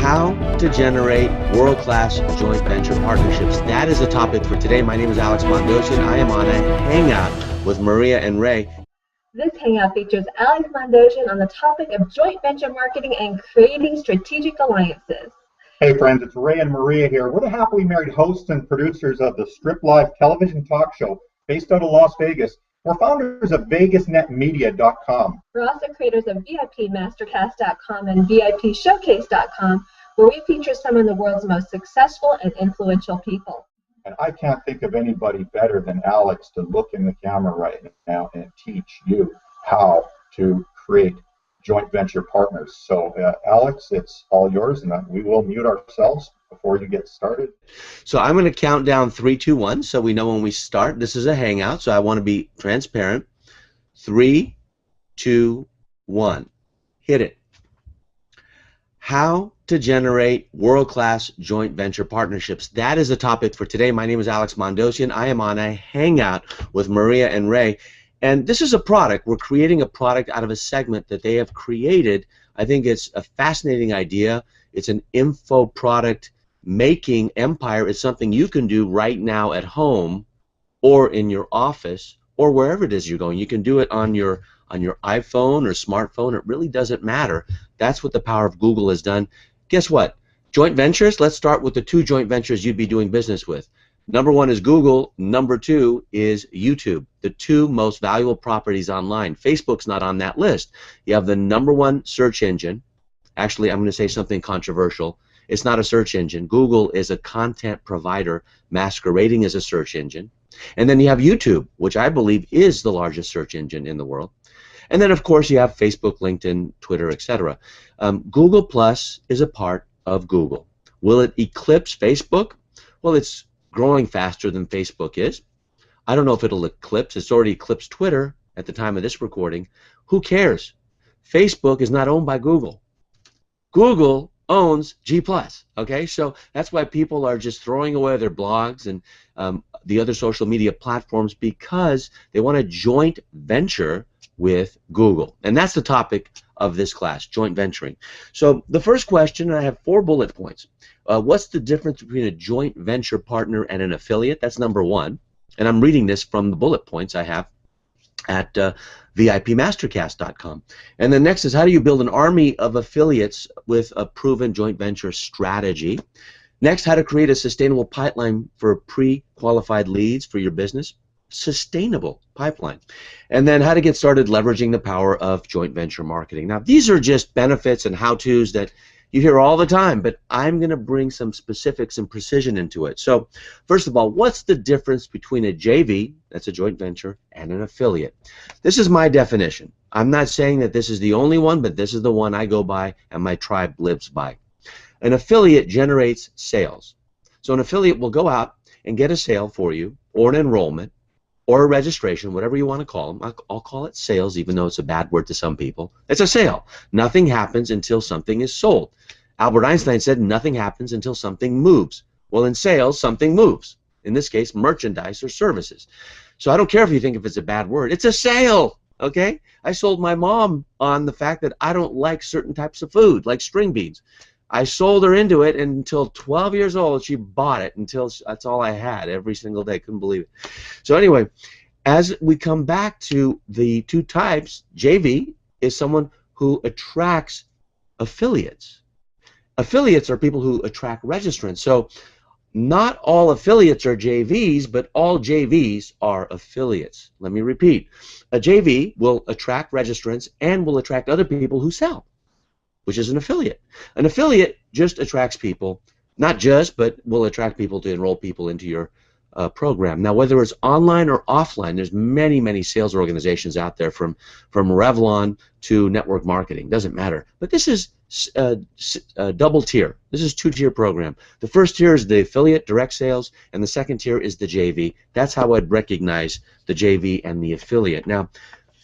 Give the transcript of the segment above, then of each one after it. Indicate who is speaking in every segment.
Speaker 1: How to generate world-class joint venture partnerships. That is the topic for today. My name is Alex Mandossian. I am on a Hangout with Maria and Ray.
Speaker 2: This Hangout features Alex Mandossian on the topic of joint venture marketing and creating strategic alliances.
Speaker 3: Hey friends, it's Ray and Maria here. We're the happily married hosts and producers of the Strip Live television talk show based out of Las Vegas. We're founders of VegasNetMedia.com.
Speaker 2: We're also creators of VIP masterCAST.com and VIPShowcase.com, where we feature some of the world's most successful and influential people.
Speaker 3: And I can't think of anybody better than Alex to look in the camera right now and teach you how to create joint venture partners. So Alex, it's all yours, and we will mute ourselves before you get started.
Speaker 1: So I'm going to count down 3, 2, 1 so we know when we start. This is a Hangout, so I want to be transparent. 3, 2, 1. Hit it. How to generate world-class joint venture partnerships. That is the topic for today. My name is Alex Mandossian. I am on a Hangout with Maria and Ray. And this is a product. We're creating a product out of a segment that they have created. I think it's a fascinating idea. It's an info product making empire. It's something you can do right now at home or in your office or wherever it is you're going. You can do it on your iPhone or smartphone. It really doesn't matter. That's what the power of Google has done. Guess what? Joint ventures, let's start with the 2 joint ventures you'd be doing business with. Number 1 is Google. Number 2 is YouTube. The 2 most valuable properties online. Facebook's not on that list. You have the number 1 search engine. Actually, I'm going to say something controversial. It's not a search engine. Google is a content provider masquerading as a search engine. And then you have YouTube, which I believe is the largest search engine in the world. And then, of course, you have Facebook, LinkedIn, Twitter, etc. Google Plus is a part of Google. Will it eclipse Facebook? Well, it's growing faster than Facebook is. I don't know if it'll eclipse. It's already eclipsed Twitter at the time of this recording. Who cares? Facebook is not owned by Google. Google owns G+. Okay, so that's why people are just throwing away their blogs and the other social media platforms because they want a joint venture with Google. And that's the topic of this class, joint venturing. So the first question, and I have 4 bullet points. What's the difference between a joint venture partner and an affiliate? That's number 1. And I'm reading this from the bullet points I have at VIPmasterCAST.com. And then next is, how do you build an army of affiliates with a proven joint venture strategy? Next, how to create a sustainable pipeline for pre-qualified leads for your business. Sustainable pipeline. And then how to get started leveraging the power of joint venture marketing. Now, these are just benefits and how-tos that you hear all the time, but I'm going to bring some specifics and precision into it. So, first of all, what's the difference between a JV, that's a joint venture, and an affiliate? This is my definition. I'm not saying that this is the only one, but this is the one I go by and my tribe lives by. An affiliate generates sales. So an affiliate will go out and get a sale for you, or an enrollment, or a registration, whatever you want to call them. I'll call it sales, even though it's a bad word to some people. It's a sale. Nothing happens until something is sold. Albert Einstein said nothing happens until something moves. Well, in sales, something moves. In this case, merchandise or services. So I don't care if you think if it's a bad word. It's a sale, okay? I sold my mom on the fact that I don't like certain types of food, like string beans. I sold her into it, and until 12 years old, she bought it until that's all I had every single day. Couldn't believe it. So anyway, as we come back to the 2 types, JV is someone who attracts affiliates. Affiliates are people who attract registrants. So not all affiliates are JVs, but all JVs are affiliates. Let me repeat. A JV will attract registrants and will attract other people who sell, which is an affiliate. An affiliate just attracts people, not just, but will attract people to enroll people into your program. Now, whether it's online or offline, there's many, many sales organizations out there, from Revlon to network marketing. Doesn't matter. But this is a double tier. This is 2-tier program. The first tier is the affiliate direct sales, and the second tier is the JV. That's how I'd recognize the JV and the affiliate. Now,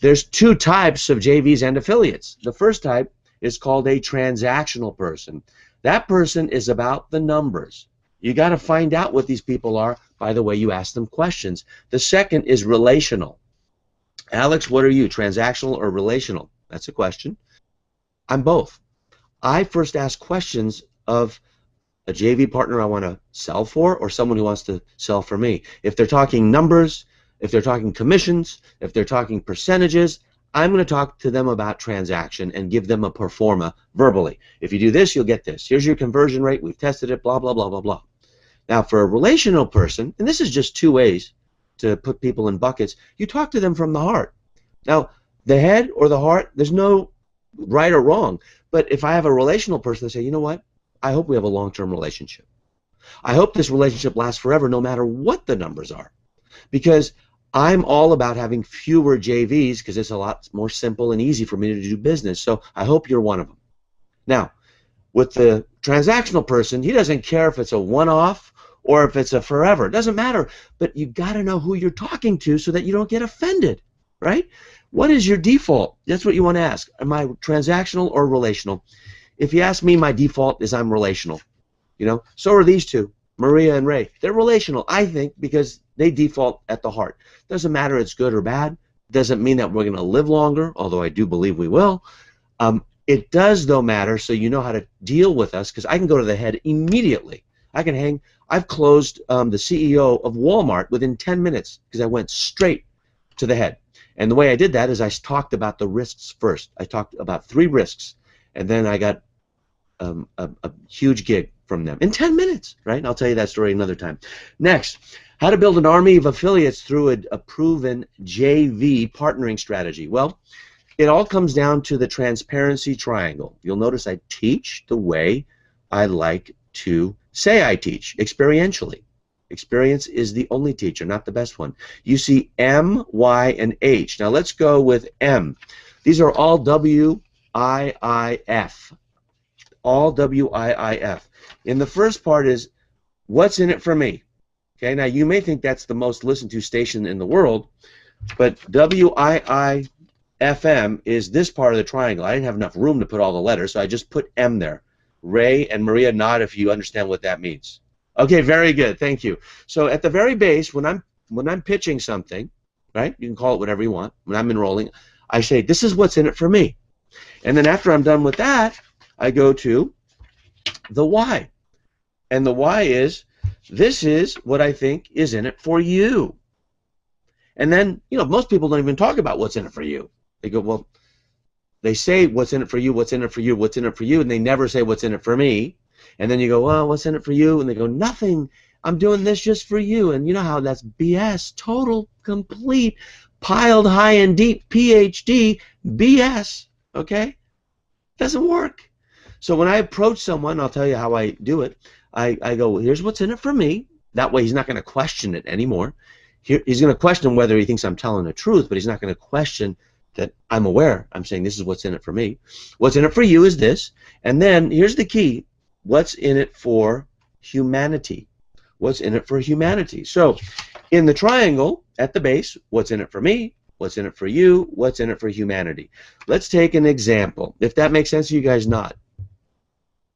Speaker 1: there's 2 types of JVs and affiliates. The first type is called a transactional person. That person is about the numbers. You got to find out what these people are by the way you ask them questions. The second is relational. Alex, what are you, transactional or relational? That's a question. I'm both. I first ask questions of a JV partner I want to sell for, or someone who wants to sell for me. If they're talking numbers, if they're talking commissions, if they're talking percentages, I'm going to talk to them about transaction and give them a pro forma verbally. If you do this, you'll get this. Here's your conversion rate. We've tested it, blah, blah, blah, blah, blah. Now, for a relational person, and this is just two ways to put people in buckets, you talk to them from the heart. Now, the head or the heart, there's no right or wrong. But if I have a relational person, I say, you know what? I hope we have a long-term relationship. I hope this relationship lasts forever no matter what the numbers are. Because I'm all about having fewer JVs because it's a lot more simple and easy for me to do business. So I hope you're one of them. Now, with the transactional person, he doesn't care if it's a one-off or if it's a forever. It doesn't matter. But you've got to know who you're talking to so that you don't get offended, right? What is your default? That's what you want to ask. Am I transactional or relational? If you ask me, my default is I'm relational. You know, so are these two, Maria and Ray. They're relational, I think, because they default at the heart. Doesn't matter it's good or bad. Doesn't mean that we're going to live longer, although I do believe we will. It does, though, matter so you know how to deal with us, because I can go to the head immediately. I can hang. I've closed the CEO of Walmart within 10 minutes because I went straight to the head. And the way I did that is I talked about the risks first. I talked about 3 risks, and then I got a huge gig from them in 10 minutes, right? And I'll tell you that story another time. Next, how to build an army of affiliates through a proven JV partnering strategy. Well, it all comes down to the transparency triangle. You'll notice I teach the way I like to say I teach, experientially. Experience is the only teacher, not the best one. You see M, Y, and H. Now let's go with M. These are all WIIF. All WIIF. In the first part is, what's in it for me? Okay, now you may think that's the most listened to station in the world, but WIIFM is this part of the triangle. I didn't have enough room to put all the letters, so I just put M there. Ray and Maria, nod if you understand what that means. Okay, very good. Thank you. So at the very base, when I'm pitching something, right? You can call it whatever you want. When I'm enrolling, I say, this is what's in it for me. And then after I'm done with that, I go to the why. And the why is, this is what I think is in it for you. And then, you know, most people don't even talk about what's in it for you. They go, well, they say what's in it for you, what's in it for you, what's in it for you, and they never say what's in it for me. And then you go, well, what's in it for you? And they go, nothing. I'm doing this just for you. And you know how that's BS, total, complete, piled high and deep, PhD, BS, okay? Doesn't work. So when I approach someone, I'll tell you how I do it. I go, here's what's in it for me. That way he's not going to question it anymore. He's going to question whether he thinks I'm telling the truth, but he's not going to question that I'm aware. I'm saying this is what's in it for me. What's in it for you is this. And then here's the key. What's in it for humanity? What's in it for humanity? So in the triangle at the base, what's in it for me? What's in it for you? What's in it for humanity? Let's take an example. If that makes sense to you guys, nod.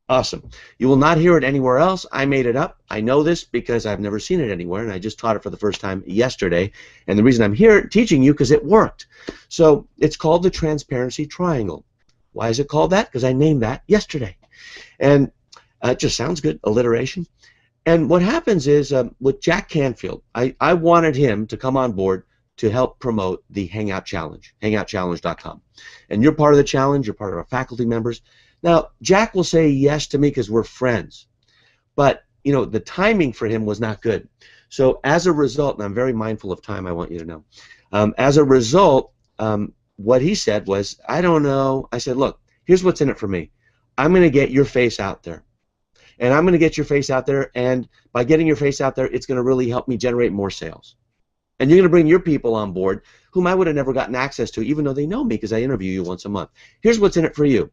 Speaker 1: Awesome. You will not hear it anywhere else. I made it up. I know this because I've never seen it anywhere, and I just taught it for the first time yesterday. And the reason I'm here teaching you because it worked. So it's called the transparency triangle. Why is it called that? Because I named that yesterday. And it just sounds good, alliteration. And what happens is with Jack Canfield, I wanted him to come on board to help promote the Hangout Challenge, hangoutchallenge.com. And you're part of the challenge. You're part of our faculty members. Now, Jack will say yes to me because we're friends, but you know the timing for him was not good. So as a result, and I'm very mindful of time, I want you to know. As a result, what he said was, I don't know. I said, look, here's what's in it for me. I'm going to get your face out there, and I'm going to get your face out there, and by getting your face out there, it's going to really help me generate more sales. And you're going to bring your people on board whom I would have never gotten access to, even though they know me because I interview you once a month. Here's what's in it for you.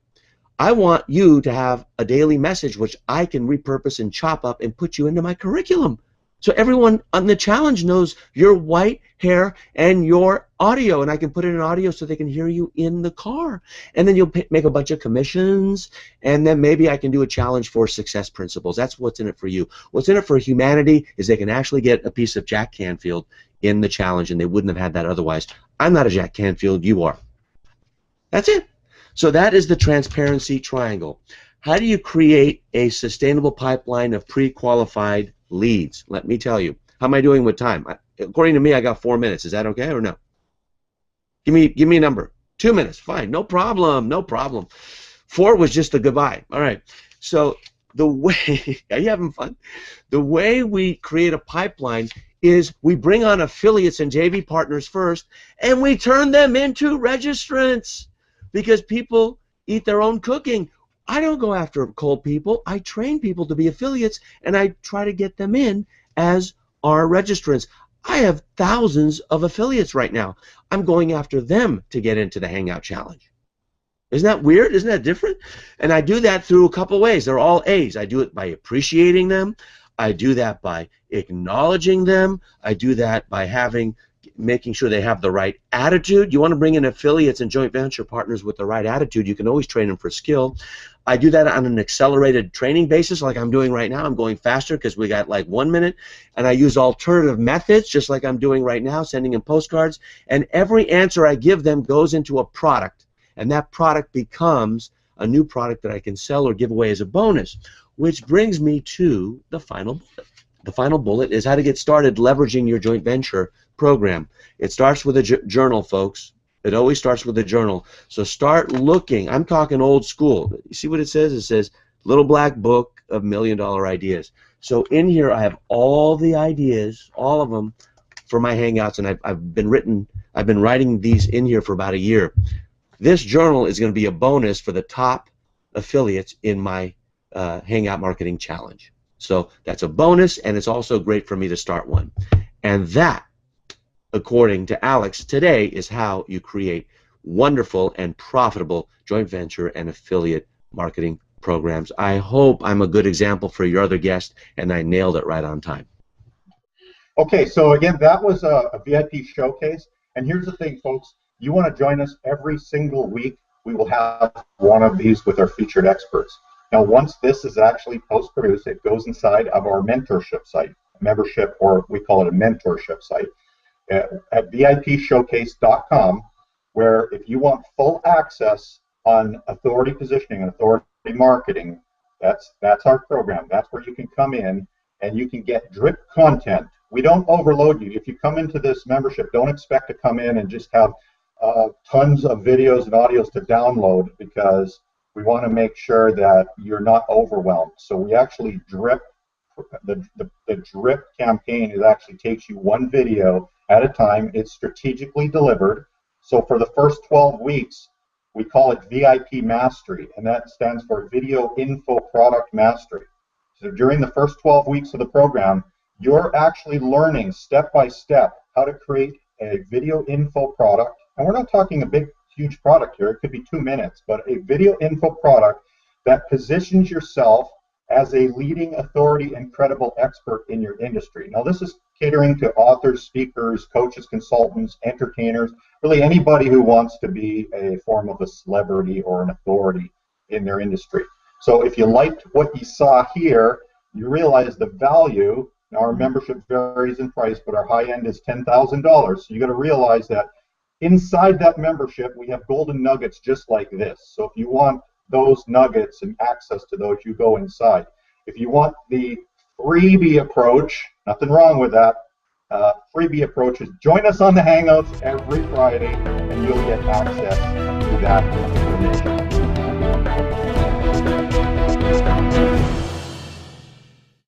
Speaker 1: I want you to have a daily message which I can repurpose and chop up and put you into my curriculum. So everyone on the challenge knows your white hair and your audio, and I can put it in audio so they can hear you in the car. And then you'll make a bunch of commissions, and then maybe I can do a challenge for success principles. That's what's in it for you. What's in it for humanity is they can actually get a piece of Jack Canfield in the challenge, and they wouldn't have had that otherwise. I'm not a Jack Canfield, you are. That's it. So that is the transparency triangle. How do you create a sustainable pipeline of pre-qualified leads? Let me tell you. How am I doing with time? According to me, I got 4 minutes. Is that okay or no? Give me a number. 2 minutes. Fine. No problem. No problem. 4 was just a goodbye. All right. So the way, are you having fun? The way we create a pipeline is we bring on affiliates and JV partners first, and we turn them into registrants, because people eat their own cooking. I don't go after cold people. I train people to be affiliates, and I try to get them in as our registrants. I have thousands of affiliates right now. I'm going after them to get into the Hangout Challenge. Isn't that weird? Isn't that different? And I do that through a couple ways. They're all A's. I do it by appreciating them. I do that by acknowledging them. I do that by making sure they have the right attitude. You want to bring in affiliates and joint venture partners with the right attitude. You can always train them for skill. I do that on an accelerated training basis like I'm doing right now. I'm going faster because we got like 1 minute. And I use alternative methods just like I'm doing right now, sending them postcards. And every answer I give them goes into a product. And that product becomes a new product that I can sell or give away as a bonus. Which brings me to the final bullet. The final bullet is how to get started leveraging your joint venture program. It starts with a journal, folks. It always starts with a journal. So start looking. I'm talking old school. You see what it says? It says Little Black Book of $1 Million Ideas. So in here I have all the ideas, all of them, for my Hangouts, and I've been writing these in here for about a year. This journal is going to be a bonus for the top affiliates in my Hangout Marketing Challenge. So that's a bonus, and it's also great for me to start one. And that, according to Alex, today is how you create wonderful and profitable joint venture and affiliate marketing programs. I hope I'm a good example for your other guest, and I nailed it right on time.
Speaker 3: Okay, so again, that was a VIP showcase. And here's the thing, folks. You want to join us every single week. We will have one of these with our featured experts. Now, once this is actually post-produced, it goes inside of our mentorship site, membership, or we call it a mentorship site, at VIPshowcase.com, where if you want full access on authority positioning and authority marketing, that's our program. That's where you can come in and you can get drip content. We don't overload you. If you come into this membership, don't expect to come in and just have tons of videos and audios to download, because we want to make sure that you're not overwhelmed. So we actually drip. The drip campaign, it actually takes you one video at a time. It's strategically delivered. So for the first 12 weeks, we call it VIP Mastery, and that stands for Video Info Product Mastery. So during the first 12 weeks of the program, you're actually learning step by step how to create a video info product. And we're not talking a big, huge product here. It could be 2 minutes, but a video info product that positions yourself as a leading authority and credible expert in your industry. Now, this is catering to authors, speakers, coaches, consultants, entertainers, really anybody who wants to be a form of a celebrity or an authority in their industry. So if you liked what you saw here, you realize the value. Now, our membership varies in price, but our high end is $10,000. So you got to realize that inside that membership, we have golden nuggets just like this. So if you want those nuggets and access to those, you go inside. If you want the freebie approach, nothing wrong with that. Freebie approach is join us on the Hangouts every Friday, and you'll get access to that information.